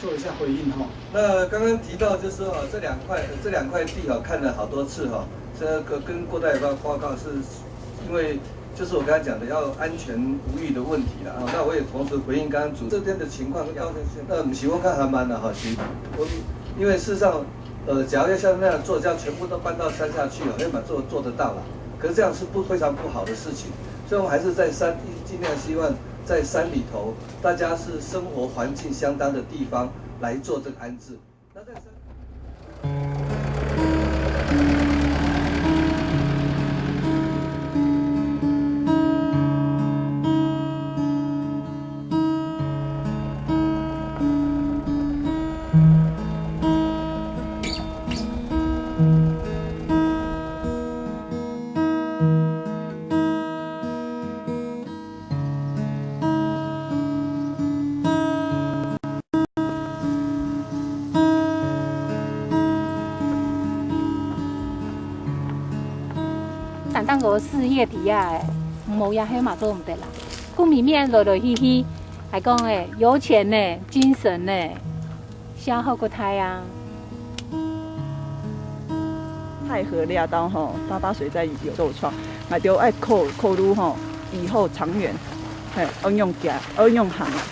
做一下回应哈。那刚刚提到就是说这两块地看了好多次这个跟郭代报告是因为就是我刚才讲的要安全无虞的问题了那我也同时回应刚刚这边的情况，那我们希望看还蛮的我因为事实上假如要像那样做，这样全部都搬到山下去立马做得到了，可是这样是非常不好的事情，所以我们还是在山尽量希望在山里头，大家是生活环境相当的地方来做这个安置。那在山。但当个事业底下诶，无呀迄嘛做唔得啦。故里面乐乐嘻嘻，还讲诶有钱呢，精神呢，消耗个太啊。太和抓到大大水灾有受创，那就爱考虑以后长远，恩用行啊。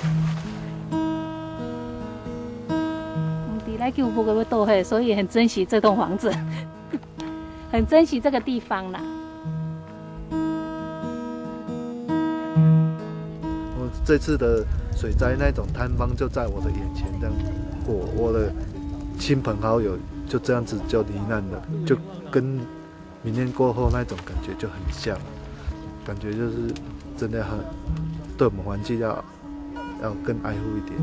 地来救不个多嘿，所以很珍惜这栋房子，很珍惜这个地方啦。这次的水灾那种坍方就在我的眼前这样过，我的亲朋好友就这样子就罹难了，就跟明天过后那种感觉就很像，感觉就是真的很对我们环境要更爱护一点。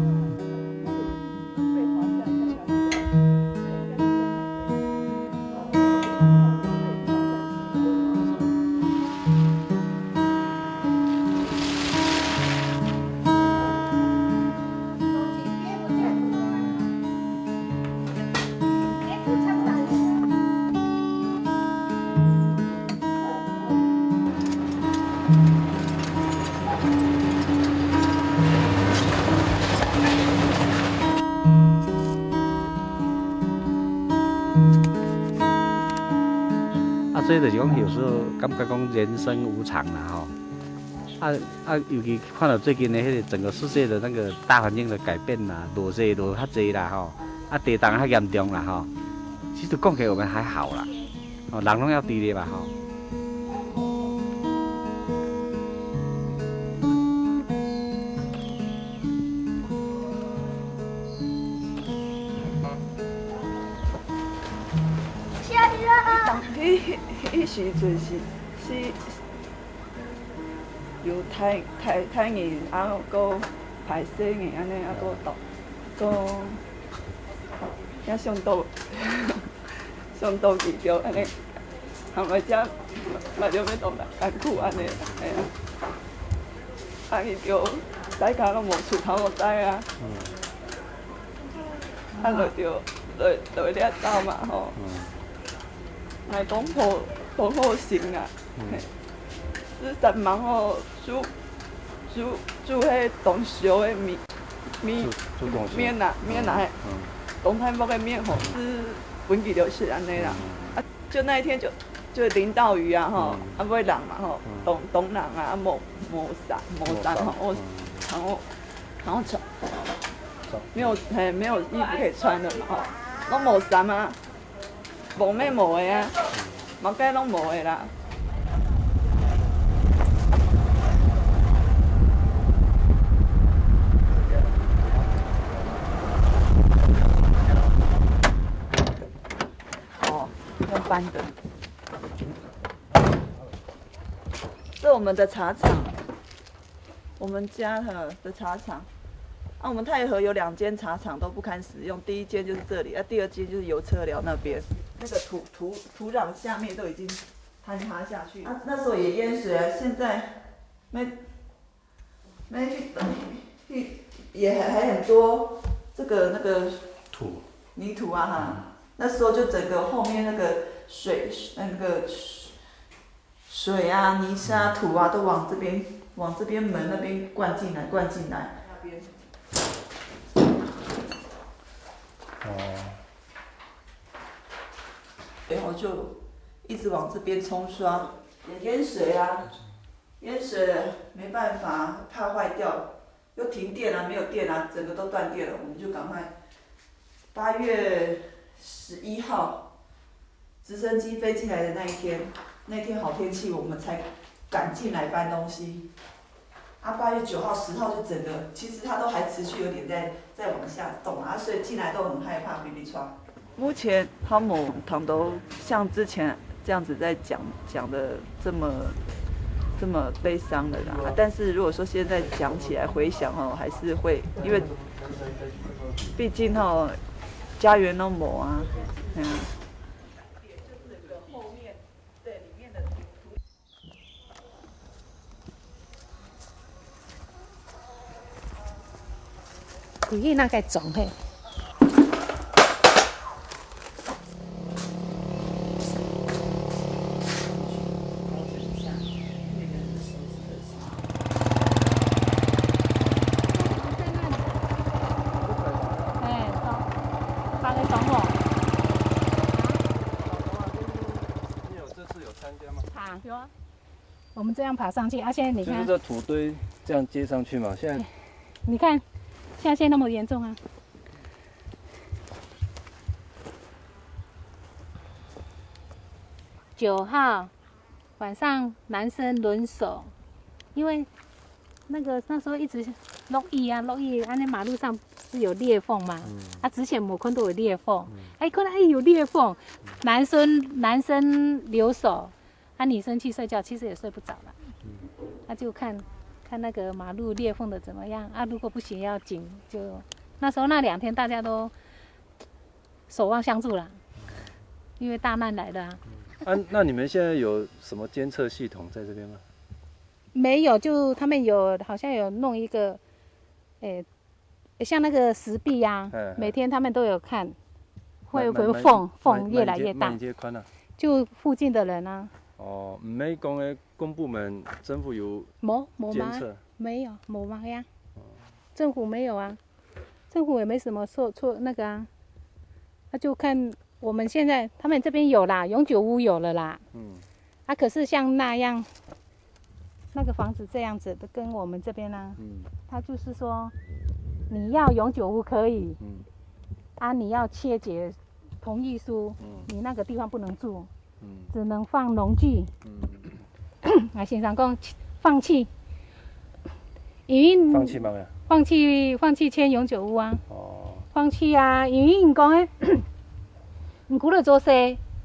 所以就是讲，有时候感觉讲人生无常啦尤其看到最近的迄个整个世界的那个大环境的改变啦，落雪落较济啦地震较严重啦其实讲起来我们还好啦，人拢要低的吧迄时阵是有太硬，搁排水硬安尼，搁遐上岛去着安尼，含来遮嘛着要动来艰苦安尼，伊着大家拢无厝头无栽啊，就掠走嘛来讲保护性啊，13万煮迄冻烧的面啊，冻太木的面是本地就是安尼啦。就那一天就淋到雨啊尾人嘛冻人啊，无伞然后穿，没有衣服可以穿的嘛拢无伞啊。无咩无的啊，毛盖拢无的啦。用搬的。这我们的茶厂，我们家的茶厂。我们太和有2间茶厂都不堪使用，第1间就是这里，第2间就是油车寮那边。那个土壤下面都已经坍塌下去，那时候也淹水啊，现在也还很多这个那个泥土啊那时候就整个后面那个水啊、泥沙、土啊都往这边门那边灌进来。那边哦。然后就一直往这边冲刷，淹水啊，淹水了没办法，怕坏掉，又停电啊，没有电啊，整个都断电了，我们就赶快。8月11号，直升机飞进来的那一天，那天好天气，我们才赶进来搬东西。8月9号、10号就整个，其实它都还持续有点在往下动啊，所以进来都很害怕，比窗。目前他们堂都像之前这样子在讲的这么悲伤的啦，但是如果说现在讲起来回想哦，还是会，因为毕竟哦，家园都没啊，规日那个种嘿。有啊，我们这样爬上去，现在你看，就是这土堆这样接上去嘛。现在你看，下陷那么严重啊！9号晚上男生轮手，因为那时候一直落雨啊，那马路上是有裂缝嘛，之前某坤都有裂缝，看到有裂缝，男生留守。女生去睡觉，其实也睡不着了。就看那个马路裂缝的怎么样啊？如果不行要紧，就那时候那2天大家都守望相助了，因为大难来了那你们现在有什么监测系统在这边吗？没有，就他们好像有弄一个，像那个石壁啊，每天他们都有看，会缝越来越大。就附近的人啊。哦，唔免讲诶，公部门政府有监测？没有，没嘛呀。政府没有啊，政府也没什么错那个啊。就看我们现在他们这边有啦，永久屋有了啦。可是像那样，那个房子这样子的，跟我们这边呢，他就是说，你要永久屋可以，你要切结同意书，你那个地方不能住。只能放农具。先生讲放弃，因为放弃签永久屋啊。放弃啊，因为因讲诶，唔过来做事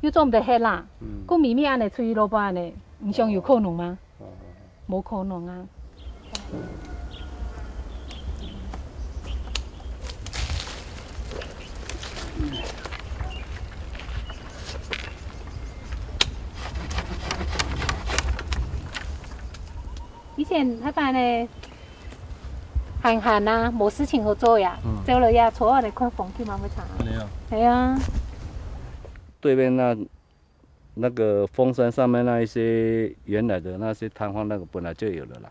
又做唔得hết啦。讲明明安尼吹老板呢，唔想有可能吗？冇可能啊。以前那班呢，寒啊，冇事情好做呀，走了呀，坐下来看风景嘛，会长。对啊。对面那个峰山上面那一些原来的那些塌方，那个本来就有了啦，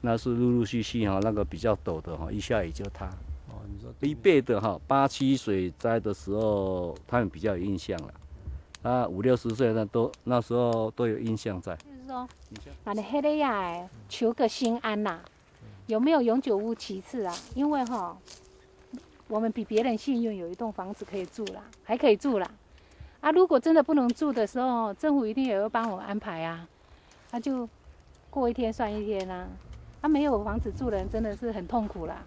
那是陆陆续续那个比较陡的一下雨就塌。你说1倍的87水灾的时候，他们比较有印象了。5、60岁那时候都有印象在。就是说，你黑的呀，求个心安呐。有没有永久屋其次啊？因为我们比别人幸运，有一栋房子可以住啦，还可以住啦。如果真的不能住的时候，政府一定也会帮我安排啊。就过一天算一天啊。没有房子住的人真的是很痛苦啦。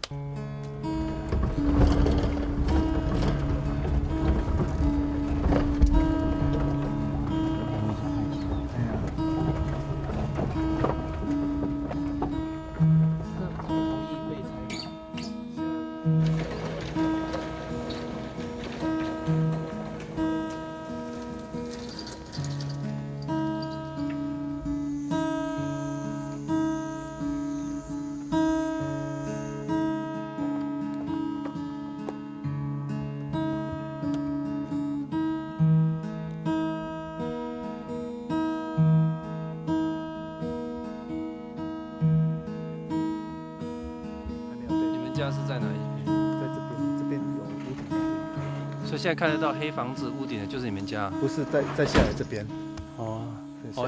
所以现在看得到黑房子屋顶的就是你们家？不是在下来这边。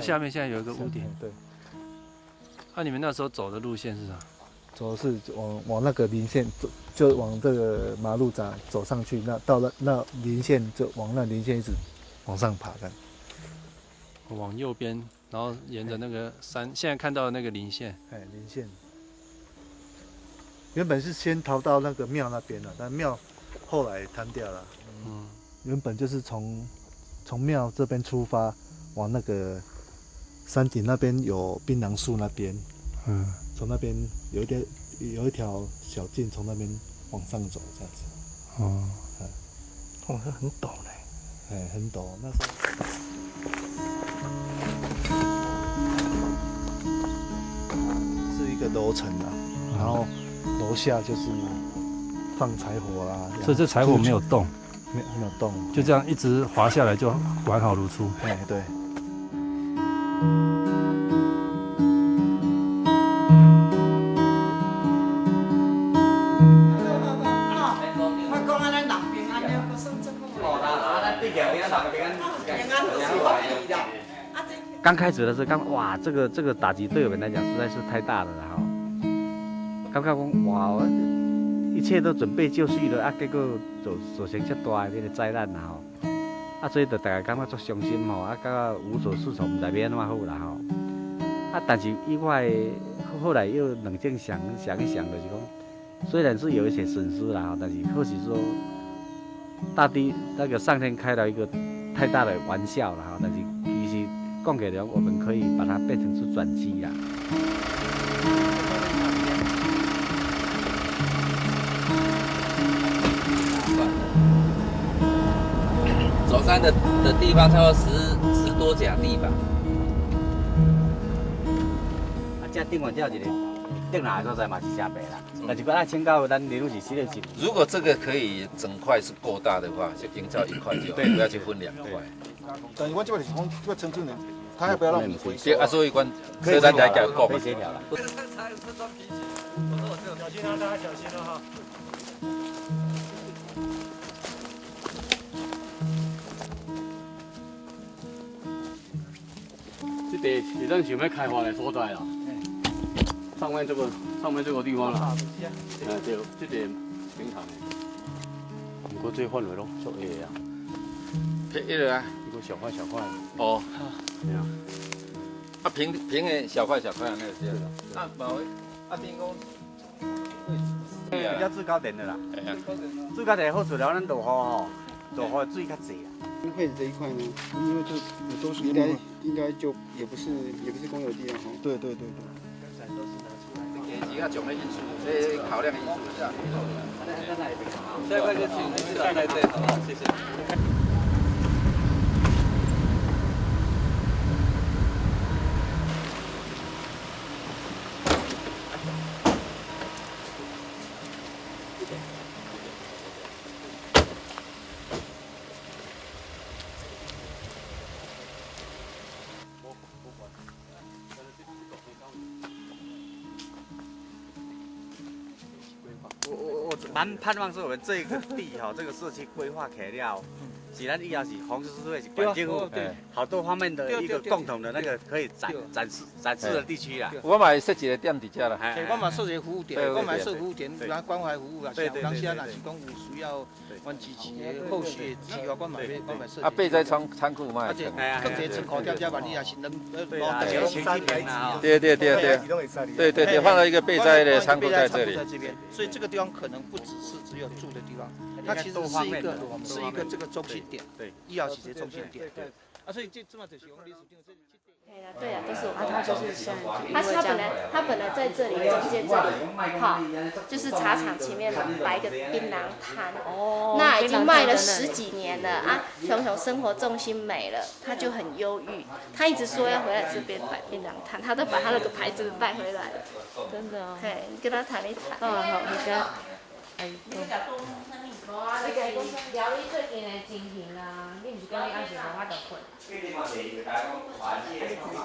下面现在有一个屋顶。对。那你们那时候走的路线是啥？走的是往那个林线走，就往这个马路闸走上去，到了那林线就往那林线一直往上爬的。往右边，然后沿着那个山，现在看到的那个林线。林线。原本是先逃到那个庙那边了，但庙后来瘫掉了。原本就是从庙这边出发，往那个山顶那边有槟榔树那边，从那边有一条小径从那边往上走这样子。那很陡嘞。很陡，那时候。是一个楼层啊，然后楼下就是放柴火啦。所以这柴火没有动。没有动，就这样一直滑下来就完好如初。对。刚开始的时候，哇，这个打击对我们来讲实在是太大了哈。刚刚讲哇，一切都准备就绪了啊，结果造成这大的那个灾难啦吼。所以就大家感觉足伤心吼，感觉无所适从，唔知要安怎好啦吼。但是意外后来又冷静想一想，就是讲，虽然是有一些损失啦，但是或许说大地那个上天开了一个太大的玩笑了哈，但是其实讲给了我们可以把它变成是转机啦。走山的地方差不多10多甲地吧。这顶完掉一个，顶哪个所在嘛是下北啦。但是把它请到咱林路是16级。如果这个可以整块是够大的话，就营造1块就好，不要去分2块。但是我这个是讲这个城镇呢，他要不要让我们回收？对啊，所以关车站来搞够可以协调了。小心啊，大家小心了哈。这地是咱想要开发的所在啦。上面这个地方啦。对，这地平坦的。不过这范围咯，足下啊。平了啊，一个小块。哦。对啊。平的小块那个是啊，无平讲。比较制高点的啦。制高点好处了，咱落雨吼，落雨水较济啊。会这一块呢，因为这都是应该就也不是公有地了哈。对。其他种的因素，这考量的因素下。下一块就请理事长在这，好不好？谢谢。我蛮盼望是我们这个地哈，这个社区规划起了，既然以后是黄石市会是管政府，好多方面的一个共同的那个可以展示的地区啦。我嘛设一个点伫遮啦，我嘛设一个服务点，我嘛设服务点，来关怀服务啦。对。当时啊，若是讲有需要，阮支持的后续的计划，我嘛设。啊，备灾仓库嘛。放一个仓库点，万一也是能对，放了一个备灾的仓库在这里。所以这个地方可能不只有住的地方，它其实是一个这个中心点，医疗企业中心点。啊，所以这么就是我们历史定这。对啊，都是我们。他就是现在，他本来在这里中间这里，好，就是茶厂前面摆一个槟榔摊，那已经卖了10几年了啊。熊熊生活重心没了，他就很忧郁，他一直说要回来这边摆槟榔摊，他都把他那个牌子带回来了。真的哦。嘿，你跟他谈一谈。好，你跟。你家讲聊你最近的情形啊，你唔是讲你安是无法度困？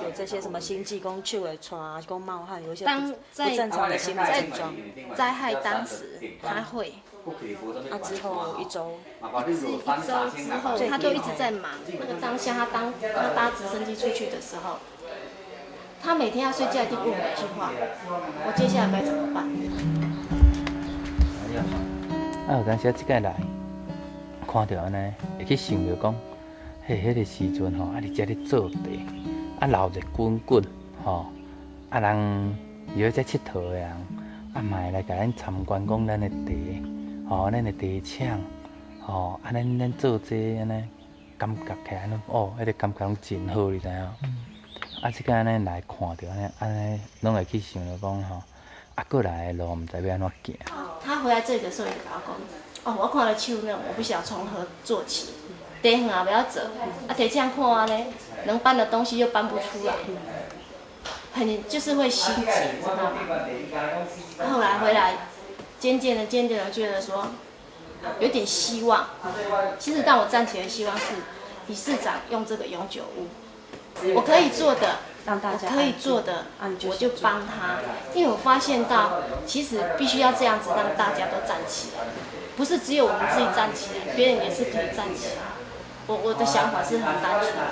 有这些什么心悸、宫手的喘、宫冒汗，有一些当不正常的心理症状。灾害当时他会，啊，之后1周，1周之后，他就一直在忙。那个当下他搭直升机出去的时候，他每天要睡觉一定问我一句话：我接下来该怎么办？有当时即摆来，看到安尼，会去想着讲，迄个时阵吼，你遮咧做地，闹热滚滚，吼，人如果在佚佗的人，嘛会来甲咱参观讲咱的地，吼，咱的地场，吼，咱做这安尼，感觉起来哦，迄个感觉拢真好，你知影？即个安尼来看到安尼，拢会去想着讲吼。过来的路唔知要安怎行。他回来这里的时候，也跟我讲，我看了树那我不晓得从何做起，地远也不要走，地这样看呢，能搬的东西又搬不出来，就是会心急，知道吗？后来回来，渐渐的觉得说，有点希望。其实让我站起来的希望是，理事长用这个永久屋，我可以做的。我可以做的，我就帮他，因为我发现到，其实必须要这样子让大家都站起来，不是只有我们自己站起来，别人也是可以站起来。我的想法是很单纯的。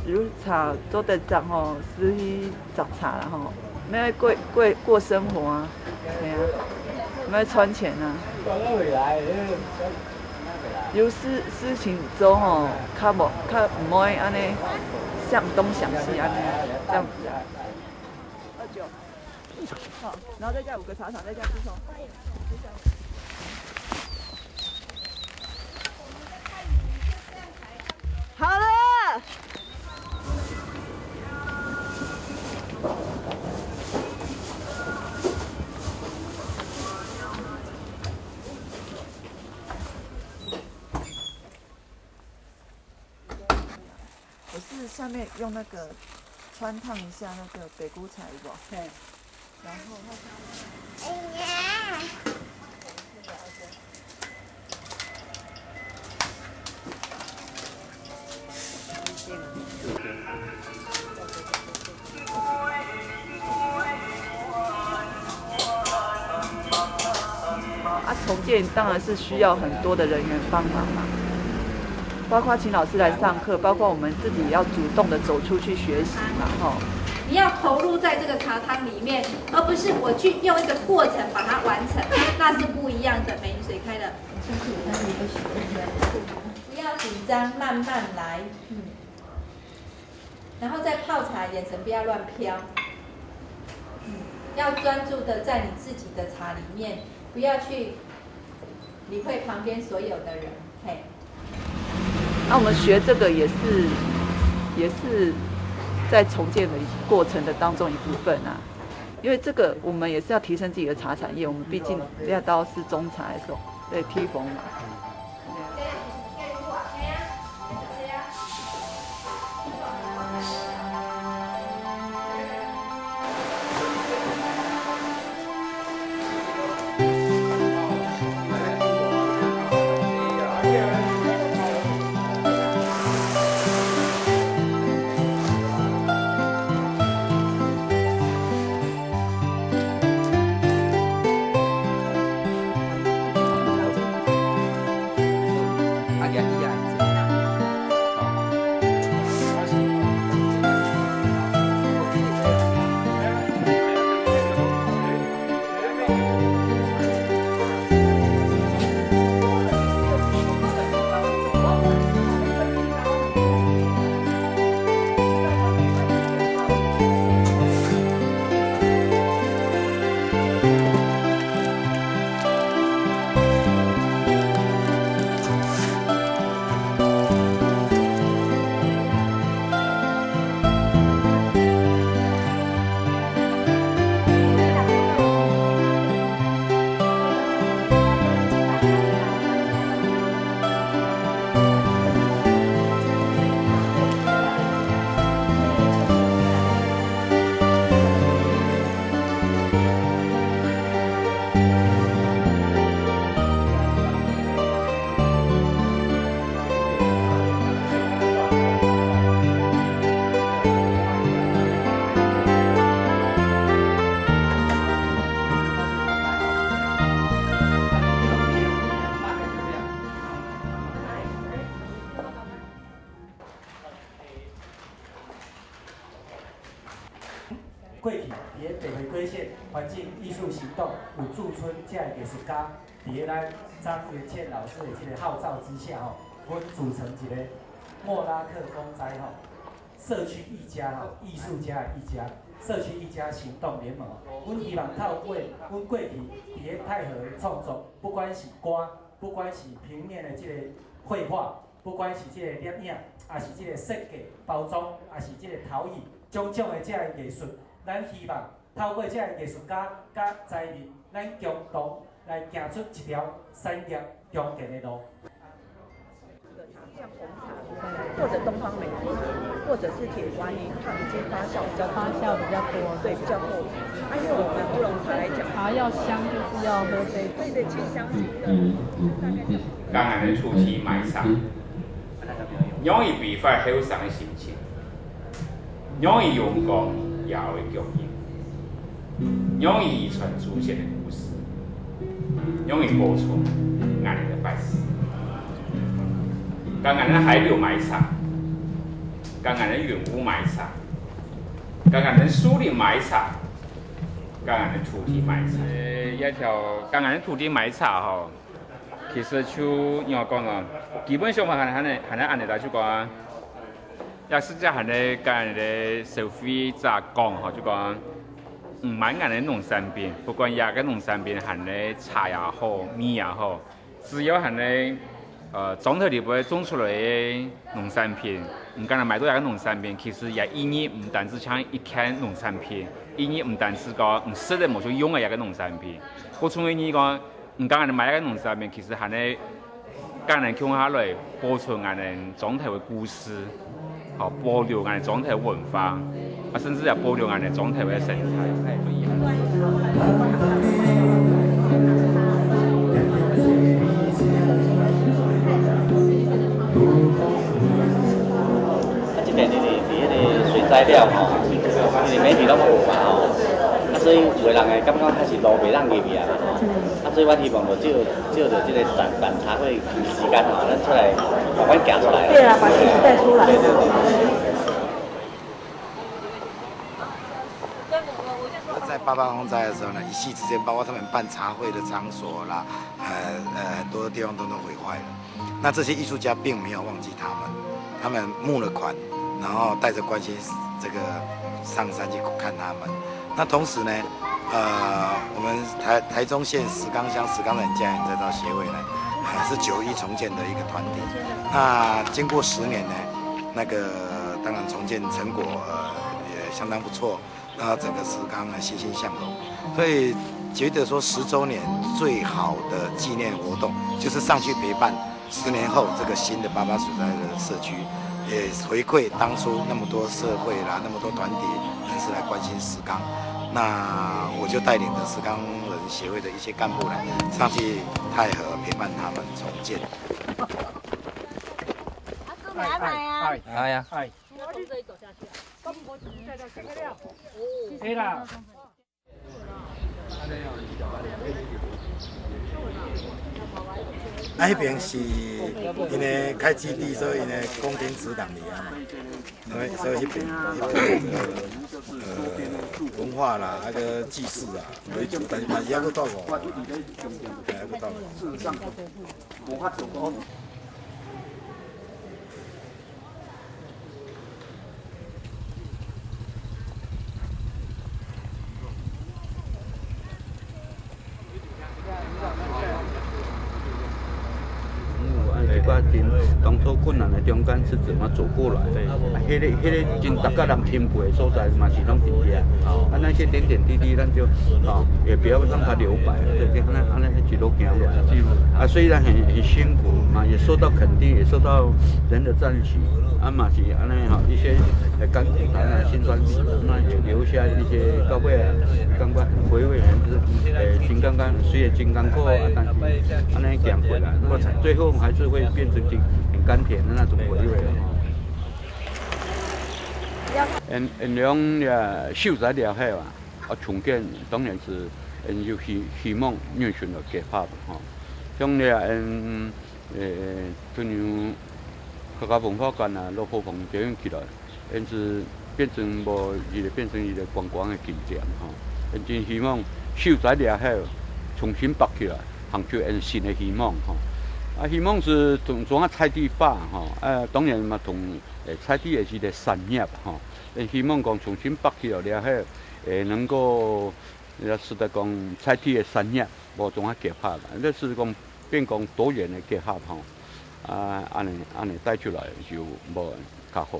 如茶做得长吼，是去找茶啦吼，要过生活啊，系啊，要穿钱啊。有事情做吼，较唔爱安尼向东想西安尼这样子啊。好，然后再加5个茶厂，再加猪头。好了。我是下面用那个穿烫一下那个北菇菜不？对。然后重建当然是需要很多的人员帮忙嘛，包括请老师来上课，包括我们自己也要主动的走出去学习嘛，吼。你要投入在这个茶汤里面，而不是我去用一个过程把它完成，那是不一样的。美女水开了，不要紧张，慢慢来，然后在泡茶，眼神不要乱飘，要专注的在你自己的茶里面，不要去理会旁边所有的人，嘿。那我们学这个也是在重建的过程的当中一部分啊，因为这个我们也是要提升自己的茶产业，我们毕竟要到是中茶的时候，对批红嘛。过去伫北回归线环境艺术行动有驻村这艺术家，伫咱张元倩老师的这个号召之下阮组成一个莫拉克公仔社区一家艺术家的一家社区一家行动联盟。阮希望透过阮过去伫太和的创作，不管是歌，不管是平面的这个绘画，不管是这个摄影，也是这个设计包装，也是这个陶艺，种种的这个艺术。咱希望透过这个艺术家甲在民，咱共同来行出一条产业中间的路。像红茶，或者东方美人，或者是铁观音，它已经发酵比较多，对，比较厚。因为我们乌龙茶来讲，茶要香就是要喝这个，对，清香型的。刚才的初期买茶，容易抒发忧伤的心情，容易用功。也会供应，容易遗传祖先的故事，容易保存俺们的历史。跟俺们海流买茶，跟俺们云雾买茶，跟俺们树林买茶，跟俺们土地买茶。一条跟俺们土地买茶吼，其实就怎讲啊？基本上还按你来就讲。也是在含咧跟人哋社会咋讲吼，就讲唔满俺哋农产品，不管哪个农产品含咧茶也好，米也好，只要含咧总体里边种出来的农产品，唔干那买到哪个农产品，其实也意义唔单止像一件农产品，意义唔单止讲唔适合某种用的一个农产品，我从意义讲唔干俺哋买一个农产品，其实含咧干人穷下来保存俺哋总体的故事。好，保留俺的总体文化，甚至也保留俺的总体的生态，不一样。这边伫个水材料因为媒体拢有嘛所以有的人会感觉开始路袂当入去所以我希望就借着这个展茶会时间咱出来慢慢行出来。对啊，把气质带出来。对。在88风灾的时候呢，一夕之间，包括他们办茶会的场所啦，很多地方都毁坏了。那这些艺术家并没有忘记他们募了款，然后带着关心这个上山去看他们。那同时呢，我们台中县石冈乡石冈人家园再造协会呢，是91重建的一个团体。那经过10年呢，那个当然重建成果也相当不错。那整个石冈呢欣欣向荣，所以觉得说10周年最好的纪念活动就是上去陪伴10年后这个新的88水灾的社区，也回馈当初那么多社会啦、那么多团体人士来关心石冈。那我就带领着石冈人协会的一些干部呢，上去太和陪伴他们重建。哎呀。我从这里走下去咁我再到这个了。可以啦。那边是因为开基地，所以呢宫廷祠堂里啊，所以那边文化啦，那个祭祀啊为主，但是嘛也要到我，要到我。个当初困难的中间是怎么走过来？迄个真大家人钦佩的所在嘛是拢伫遐。啊，那些点点滴滴，咱就也不要让它留白，对对，安尼一路行落来。啊，虽然很辛苦嘛，也受到肯定，也受到人的赞许。啊嘛是安尼吼，一些甘苦谈啊、辛酸史，那也留下一些到尾啊，感觉很回味，就是真感觉虽然真艰苦啊，但是安尼行过来，那最后还是会变成很甘甜的那种回味哦。因用了秀才了后啊，重建当然是因有希望让寻到计划吼，像了像客家文化馆啊，落后棚表演起来，因是变成无变成一个观光的景点吼。因真希望秀才了后重新拔起来，行出因新的希望吼。啊，希望是从啊菜地化吼，当然嘛同菜地也是一个产业吼。因希望讲重新拔起来了后，能够是得讲菜地的产业无从啊结合啦，那是讲变讲多元的结合吼。安尼带出来就无较好。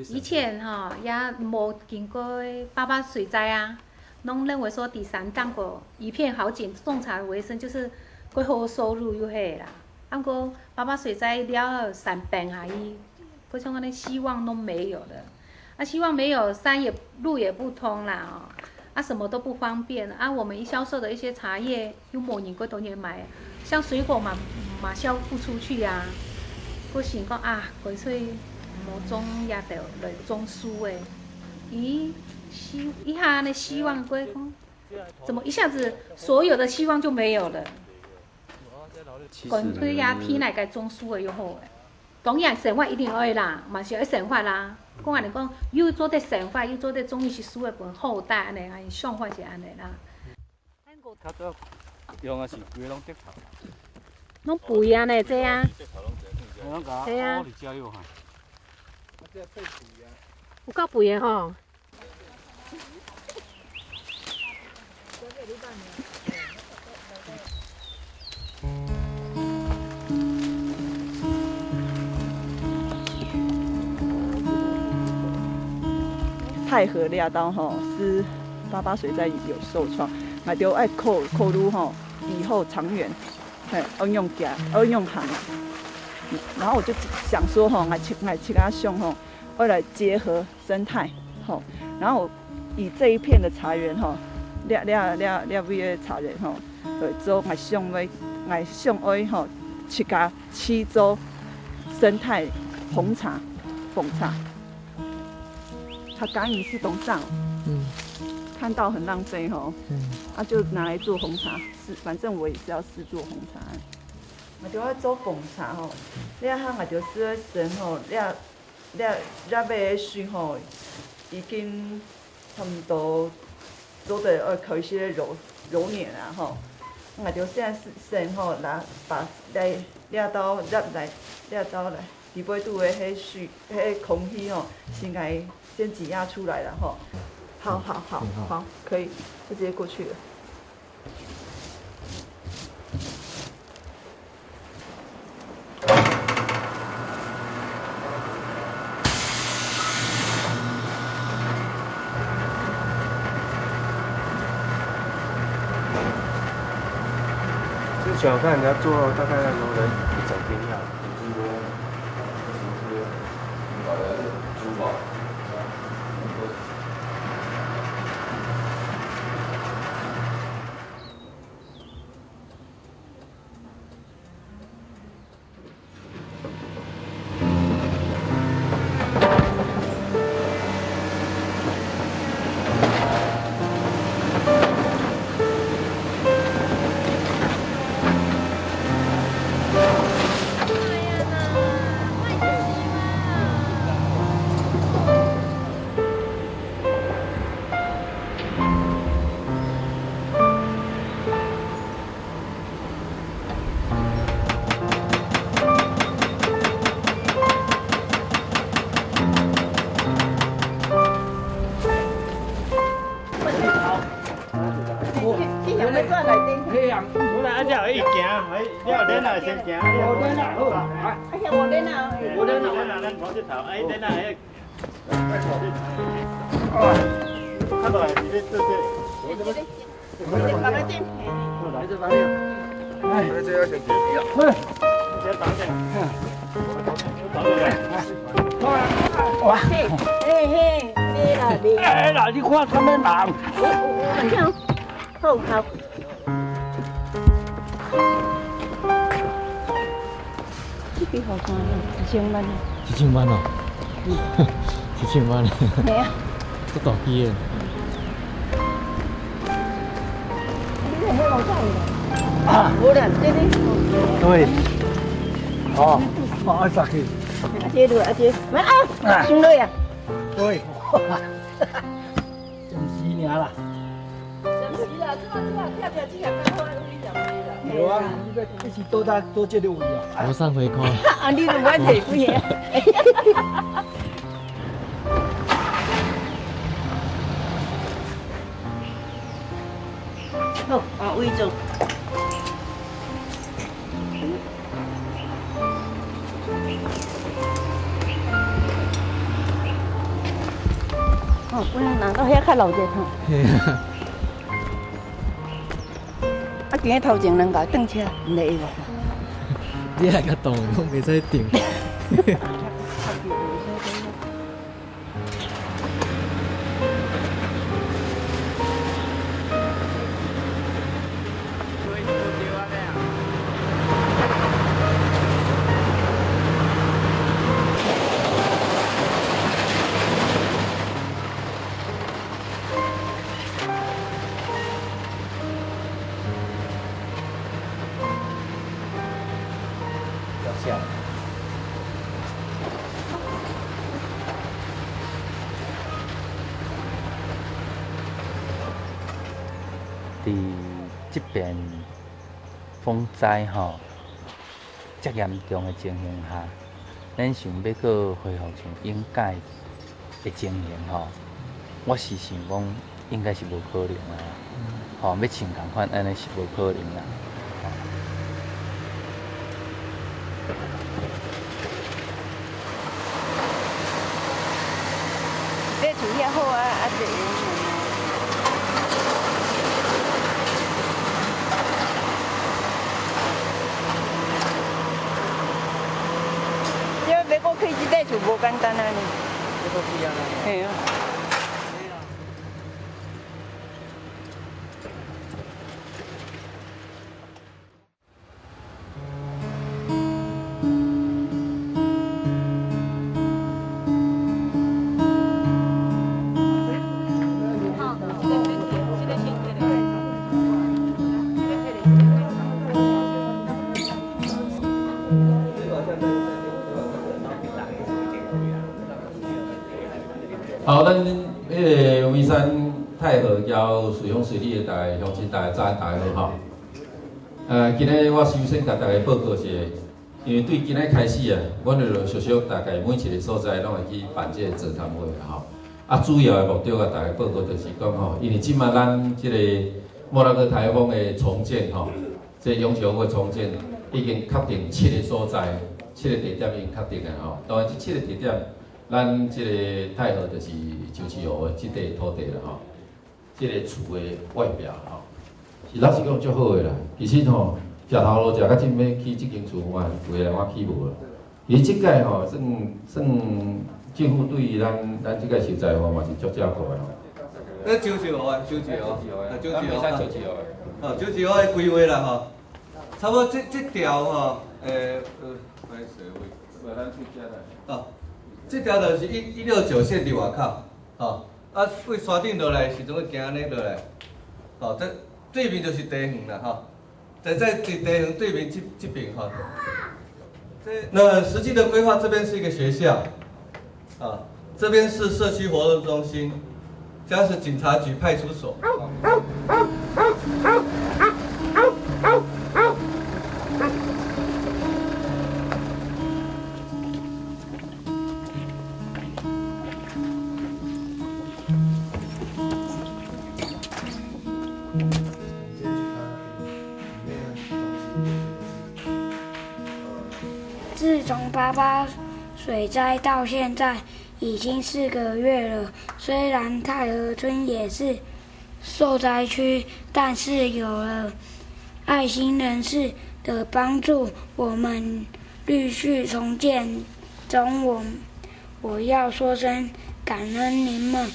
以前也无经过爸爸水灾啊，拢认为说第三档过一片好景，种茶为生就是过好收入又迄啦。啊，过爸爸水灾了山崩下伊，嗰种安尼希望都没有了。啊，希望没有，路也不通啦啊，什么都不方便啊。我们销售的一些茶叶又无人过多年买，像水果嘛销不出去啊。我想讲啊，干脆无种也得来种树诶。一下安尼希望过讲，怎么一下子所有的希望就没有了？干脆也天来该种树诶就好诶。当然生活一定爱啦，嘛是要生活啦。讲安尼讲，又做得生活，又做得种一些树诶，本后代安尼，想法是安尼啦。用的是规拢得头。拢肥啊呢，这啊。对啊。有够肥的吼。太和料刀是爸爸水灾有受创，嘛就爱考虑以后长远，应用行。然后我就想说爱七家乡要来结合生态然后以这一片的茶园了位的茶园来做爱想要七州生态红茶。他刚饮是东上，看到很浪费就拿来做红茶，反正我也是要试做红茶。我就要做红茶了后我就试生了买的水已经差不多做得开始揉捻啊我就现在生把了刀入来里尾拄的迄水空气先挤压出来了好，可以，就直接过去了。之前我看人家做大概揉了一整天下来。珠宝。你想要转来顶？嘿呀，我来阿只可以行，你有恁啊先行，我恁啊好啊，哎呀，我恁啊，我恁啊，咱跑这头，哎，恁啊，哎，跑这头，啊，看到是咧做这，我这边，我这边顶，我来这边了，哎，这要先行，喂，先打点，打点，哇，嘿嘿，你啦你，哎啦，你看他们忙，我好好。这边好看，1000万。1000万哦，1000万。系啊。这大机的。你係老細嚟啊，冇人這裡。對。哦，阿薩奇。阿姐對，阿姐，咪啊，兄弟啊。對。真是你啦。真是啦，這跳跳這個剛好你就會啦。有啊，你一起多接的位啊。我上回看。啊，你都買幾貴啊？好，啊，位置。哦，不然拿到遐較老隻吼。啊，今日頭前人家蹬車，唔嚟喎。你係個洞，我未使頂。伫这边风灾吼，遮严重的情形下，咱想要搁恢复像应该的情形吼，我是想讲应该是无可能啊，吼，要像共款安尼是无可能啦。这厝遐好啊，啊这。要搁开这块厝无简单啊！呢，要搁开啊！嘿啊。好，咱迄个微山太和交水乡水利的大家乡亲大家早安大家好。今日我首先甲大家报告一下，因为对今日开始啊，阮就熟悉大概每一个所在拢会去办这个座谈会吼。啊，主要的目的啊，大家报告就是讲吼，因为即马咱即个莫拉克台风的重建吼，这永久的重建已经确定7个所在，7个地点已经确定了吼。当然，这7个地点。咱即个太和就是旧市湖的即块土地啦吼，即个厝的外表吼，是老实讲足好个啦。其实吼，食头路食到真要去即间厝嘛，有诶人我去无啦。伊即届吼，算政府对于咱即个受灾户嘛是足照顾的吼。那旧市湖啊，旧市湖，旧市湖，旧市湖，哦，旧市湖的规划啦吼，差不多这条吼，哦。这条就是169线伫外口，吼，啊，过山顶落来时阵会行安尼落来，吼，这对面就是地园啦，吼，在地园对面这边吼，那实际的规划这边是一个学校，啊，这边是社区活动中心，这是警察局派出所。从88水灾到现在已经4个月了。虽然太和村也是受灾区，但是有了爱心人士的帮助，我们陆续重建中。我要说声感恩你们，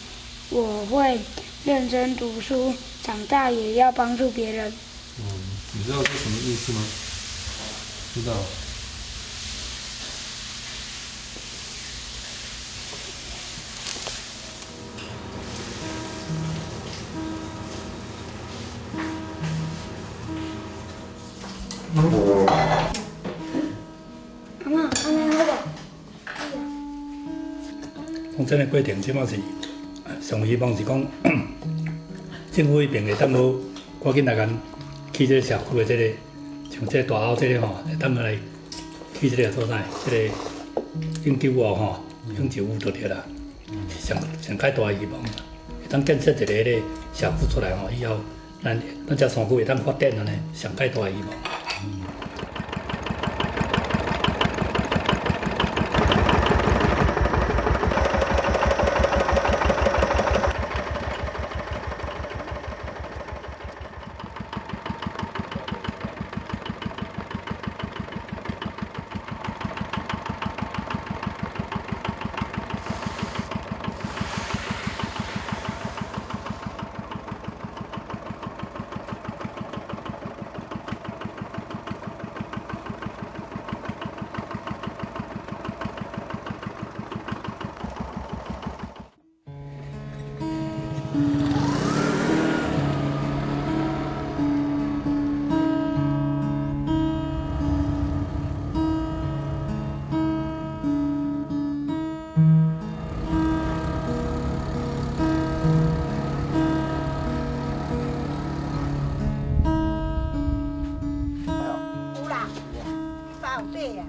我会认真读书，长大也要帮助别人。你知道这什么意思吗？知道。阿嬷，安尼好无？从这个过程，即马是上希望是讲，政府迄边会当好赶紧来甲去这个社区的这个，像这大澳这个吼，会当来去这个做啥？这个永久屋吼，永久屋就对啦。上较大的希望，会当建设一个迄个社区出来吼，以后咱这山区会当发展安尼，上较大的希望。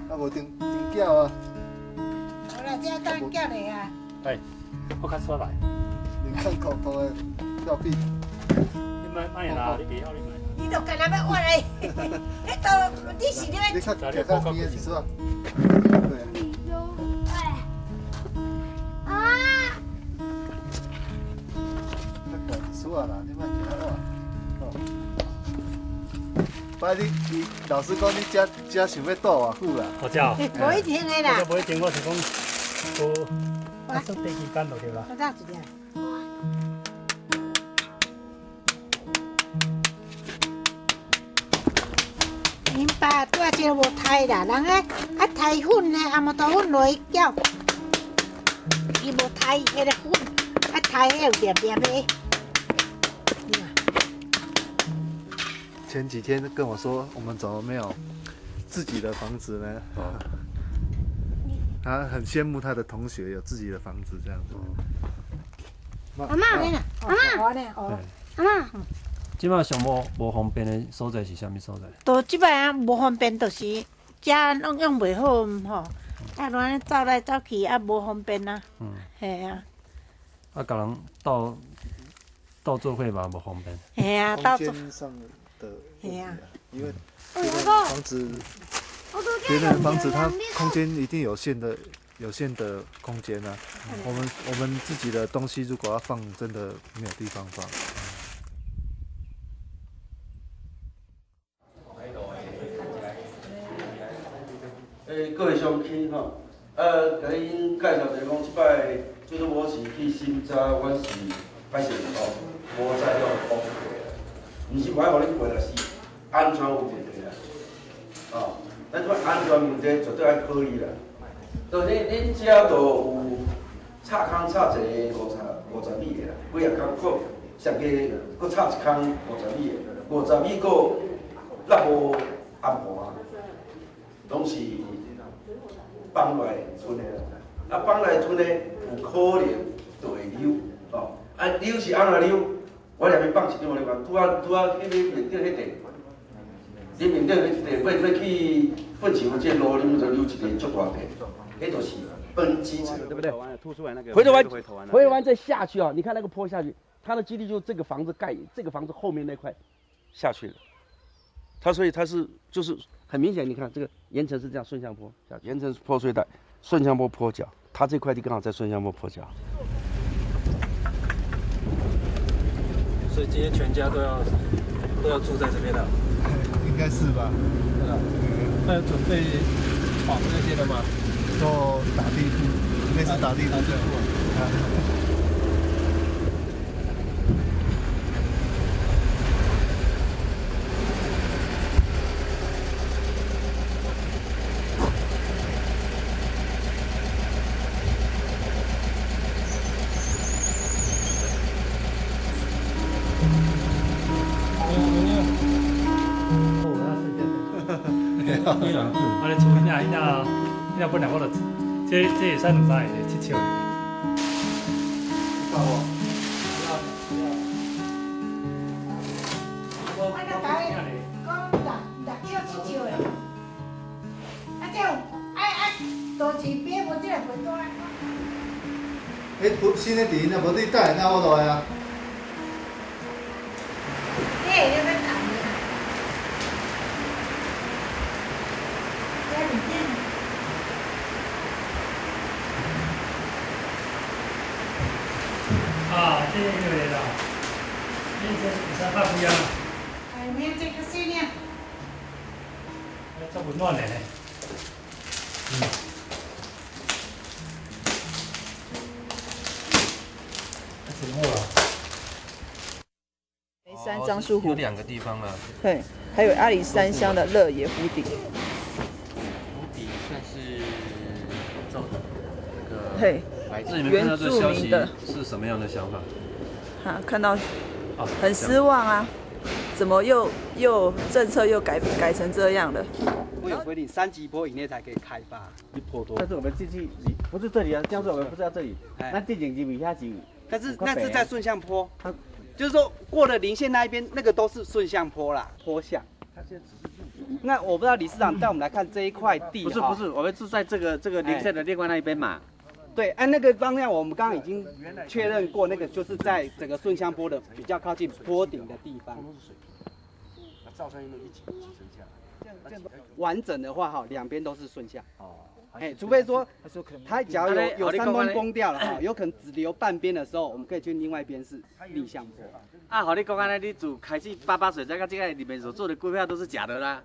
啊，无定缴啊。好啦，这当缴嘞啊。哎，我较出来。你看口头的吊臂。你买啦，你别要你买。你都干那要我嘞？你都你是你看看看边是吧？对。啊！那管输啊啦，你莫听我。爸，你老师讲你遮想要住偌久啦？我遮。无一定的啦。无一定，我是讲，我说第几间就对啦。我早一点。因爸拄仔这个无太啦，人啊太粉呢，阿毛豆粉落去搅，伊无太迄个粉，啊太迄有点点的。前几天跟我说，我们怎么没有自己的房子呢？他很羡慕他的同学有自己的房子这样子。阿嬷，阿嬷，阿嬷。即摆上无方便的所在是啥物所在？都即摆啊无方便，就是遮弄用袂好吼，啊乱走来走去啊无方便啊。系啊。啊，甲人斗做伙嘛无方便。系啊，斗做。系啊，因为别人房子，别人的房子它空间一定有限的空间啊。我们自己的东西如果要放，真的没有地方放。各位乡亲吼，甲恁介绍者讲，即摆就是我是去新扎，阮是歹势吼，无材料帮过啦，毋是歹互恁过，就是安全有问题啦。哦，咱即摆安全问题绝对爱考虑啦。就恁遮就有插坑插一个50米的啦，几啊坑搁上加搁插一坑50米的，50米搁咱无安盘，拢是。放来村的啦，啊放来村的有可能就会溜，哦，啊溜是安怎溜？我下面放一张互你看，拄啊去你面顶迄地，你面顶迄地要去粪池这路，你就溜一个足大地，迄就是奔基层，对不对？凸出来那个回完再下去啊！你看那个坡下去，它的基地就是这个房子盖，这个房子后面那块下去了，所以它是就是很明显，你看这个盐城是这样顺向坡，盐城破碎带，顺向坡坡脚，它这块地刚好在顺向坡坡脚。所以今天全家都要住在这边了，应该是吧？对啊。那有准备床那些的吗？都打地铺，应该是打地铺的。我咧厝那本来我就这会使两三个去佚佗的。我甲大家讲六triệu佚佗的，啊这样多钱别无这个袂多。不，新的电影啊，无你带到我来啊。这个要谈的。啊，这个有啦，这三百几啊？哎，免这个细呢，这温暖的呢。挺好了。眉山樟树湖有2个地方了。对，还有阿里山乡的乐野湖底。湖底算是嘿，来自你们看到这个消息是什么样的想法？啊，看到很失望啊，怎么又政策又改成这样了？我有规定，3级坡以内才可以开发。一坡多。但是我们进去不是这里啊，江水我们不是要这里，那地景级比下级。但是那是在顺向坡，就是说过了林线那一边，那个都是顺向坡啦，坡向。那我不知道理事长带我们来看这一块地。不是，我们是在这个林线的另外那一边嘛。对，按那个方向，我们刚刚已经确认过，那个就是在整个顺向坡的比较靠近坡顶的地方。完整的话哈，两边都是顺向。哦。哎，除非说它假如有3崩崩掉了哈，有可能只留半边的时候，我们可以去另外一边是逆向坡。啊，好，你讲安尼，你自开始88水灾到这个里面所做的规划都是假的啦。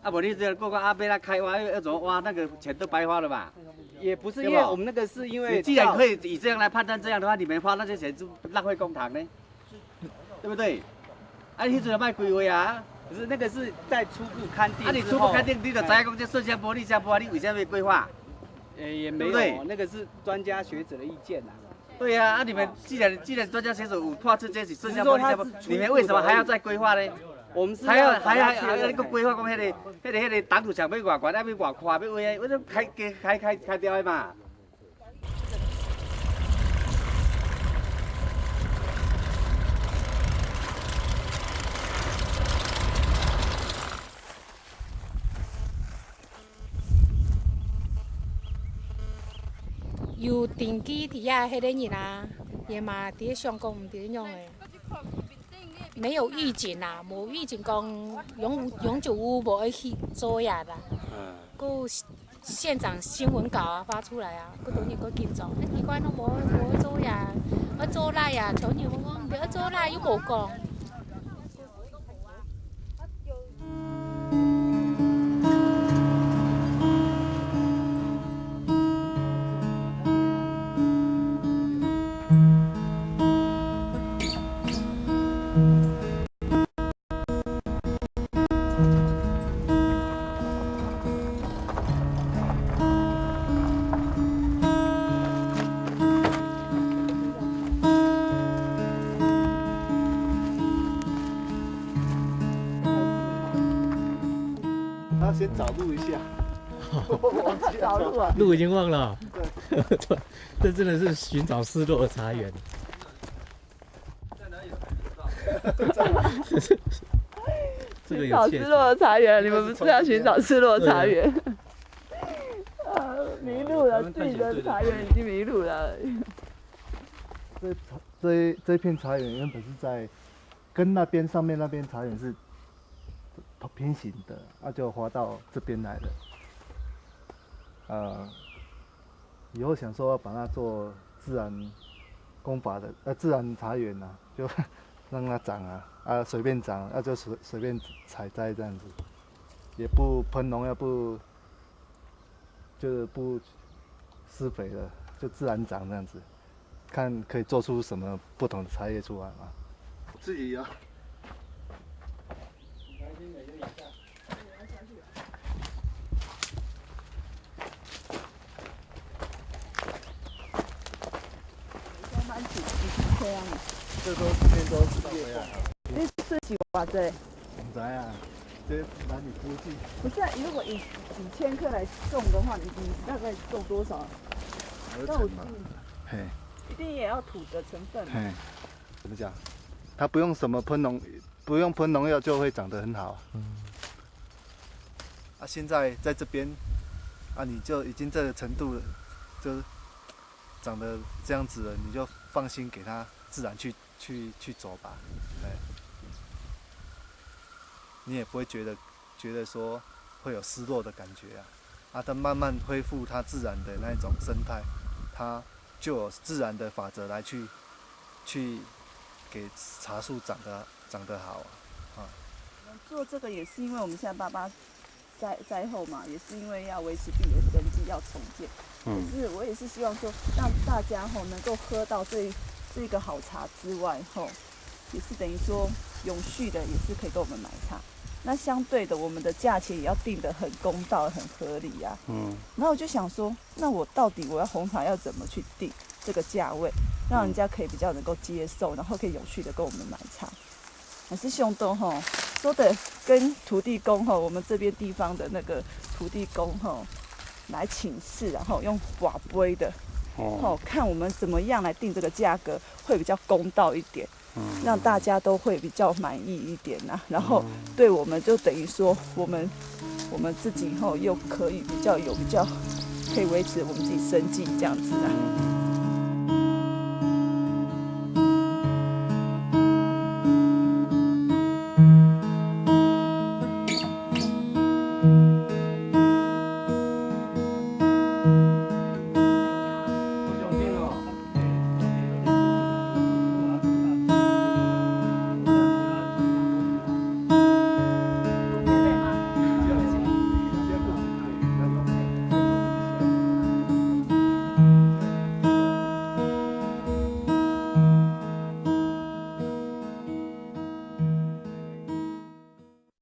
啊，不，你这个阿贝拉开挖要怎么挖，那个钱都白花了吧？也不是，因为我们那个是因为，既然可以以这样来判断这样的话，你们花那些钱就浪费公帑呢，对不对？啊，你迄阵卖规划啊？不是，那个是在初步勘定。啊，你初步勘定，你就知影讲这顺向坡、逆向坡啊，你为什么规划？也没有，那个是专家学者的意见呐。对呀，啊，你们既然专家学者有判出这是顺向坡、逆向坡，你们为什么还要再规划呢？我们是还要那个规划讲迄个挡土墙要偌悬，要偌宽，要为我就开掉的嘛。有定期伫遐迄个人啊，也嘛伫上工毋伫用诶。没有预警啦，无预警讲永久屋无会去做呀啦。个县长新闻稿啊发出来啊，个当然个紧张。奇怪，拢无做呀，要做啦呀，条件我讲要做啦又无讲。先找路一下，找路啊，路已经忘了。这真的是寻找失落的茶园。寻找失落的茶园，你们不是要寻找失落的茶园？迷路了，自己的茶园已经迷路了。这片茶园原本是在跟上面那边茶园是平行的，就滑到这边来了。以后想说要把它做自然工法的，自然茶园呐，就让它长随便长，就随便采摘这样子，也不喷农药，就是不施肥了，就自然长这样子，看可以做出什么不同的茶叶出来嘛。自己有。这都这边都是叶啊。你水是偌济？唔知啊，这难以估计。不是、啊，如果以几千克来种的话，你大概种多少？2成嘛。嘿。一定也要土的成分。嘿。怎么讲？它不用什么喷农药就会长得很好。现在在这边，你就已经这个程度了，就是长得这样子了，你就放心给它自然去走吧。你也不会觉得说会有失落的感觉它慢慢恢复它自然的那种生态，它就有自然的法则来去给茶树长得好我们做这个也是因为我们现在爸灾后嘛，也是因为要维持自己的生计，要重建。可是我也是希望说，让大家能够喝到这个好茶之外也是等于说永续的，也是可以跟我们买茶。那相对的，我们的价钱也要定得很公道、很合理呀。然后我就想说，那我到底我要红茶要怎么去定这个价位，让人家可以比较能够接受，然后可以永续的跟我们买茶。还是兄弟说的跟土地公我们这边地方的那个土地公来请示，然后用瓦杯的看我们怎么样来定这个价格会比较公道一点。让大家都会比较满意一点然后对我们就等于说我们自己又可以比较可以维持我们自己生计这样子